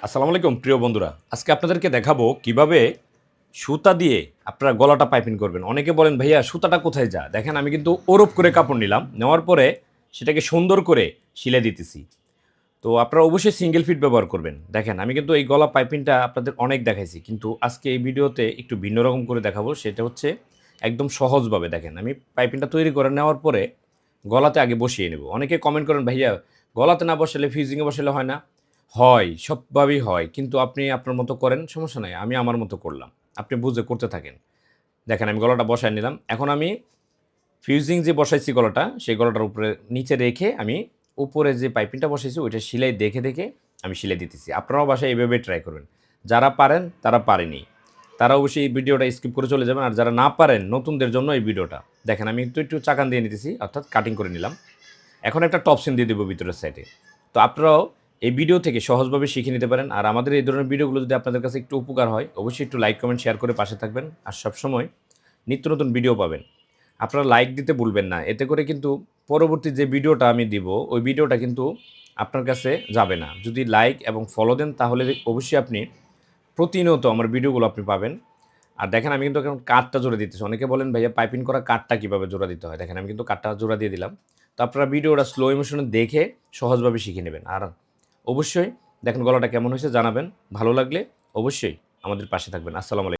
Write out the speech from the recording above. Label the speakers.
Speaker 1: আসসালামু আলাইকুম প্রিয় বন্ধুরা। আজকে আপনাদেরকে দেখাবো কিভাবে সুতা দিয়ে আপনারা গলাটা পাইপিং করবেন। অনেকে বলেন, "ভাইয়া সুতাটা কোথায় যা?" দেখেন আমি কিন্তু ওরপ করে কাপড় নিলাম। নেওয়ার পরে সেটাকে সুন্দর করে সিলাই দিতেছি। তো আপনারা অবশ্যই সিঙ্গেল ফিট ব্যবহার করবেন। দেখেন আমি কিন্তু এই গলা পাইপিংটা আপনাদের অনেক দেখাইছি। কিন্তু আজকে এই ভিডিওতে একটু ভিন্ন রকম করে দেখাবো। সেটা হচ্ছে একদম সহজভাবে দেখেন। আমি পাইপিংটা তৈরি করে নেওয়ার পরে গলাতে আগে বসিয়ে নেব। অনেকে কমেন্ট করেন, "ভাইয়া গলাতে না বসালে ফিউজিং এ বসালে হয় না?" হয়, সবভাবেই হয়। কিন্তু আপনি আপনার মতো করেন, সমস্যা নাই। আমি আমার মতো করলাম। আপনি বুঝে করতে থাকেন। দেখেন আমি গলাটা বসায় নিলাম। এখন আমি ফিউজিং যে বসাইছি গলাটা, সেই গলাটার উপরে নিচে রেখে আমি উপরে যে পাইপিংটা বসাইছি ওইটা সেলাই দেখে আমি সেলাই দিতেছি। আপনারাও বাসায় এভাবে ট্রাই করবেন। যারা পারেন তারা পারেনি। তারা অবশ্যই এই ভিডিওটা স্কিপ করে চলে যাবেন। আর যারা না পারেন নতুনদের জন্য এই ভিডিওটা। দেখেন আমি একটু চাকান দিয়ে নিতেছি অর্থাৎ কাটিং করে নিলাম। এখন একটা টপসিন দিয়ে দেবো ভিতরের সাইডে। তো আপনারাও এই ভিডিও থেকে সহজভাবে শিখে নিতে পারেন। আর আমাদের এই ধরনের ভিডিওগুলো যদি আপনাদের কাছে একটু উপকার হয়, অবশ্যই একটু লাইক, কমেন্ট, শেয়ার করে পাশে থাকবেন। আর সবসময় নিত্য নতুন ভিডিও পাবেন। আপনারা লাইক দিতে ভুলবেন না। এতে করে কিন্তু পরবর্তী যে ভিডিওটা আমি দিব, ওই ভিডিওটা কিন্তু আপনার কাছে যাবে না। যদি লাইক এবং ফলো দেন তাহলে অবশ্যই আপনি প্রতিনিয়ত আমার ভিডিওগুলো আপনি পাবেন। আর দেখেন আমি কিন্তু এখন কাঠটা জোড়া দিতেছি। অনেকে বলেন, "ভাইয়া পাইপিং করা কাঠটা কিভাবে জোড়া দিতে হয়?" দেখেন আমি কিন্তু কাঠটা জোড়া দিয়ে দিলাম। তো আপনারা ভিডিওটা স্লো মোশনে দেখে সহজভাবে শিখে নেবেন। আর অবশ্যই দেখেন গলাটা কেমন হয়েছে জানাবেন। ভালো লাগলে অবশ্যই আমাদের পাশে থাকবেন। আসসালামু আলাইকুম।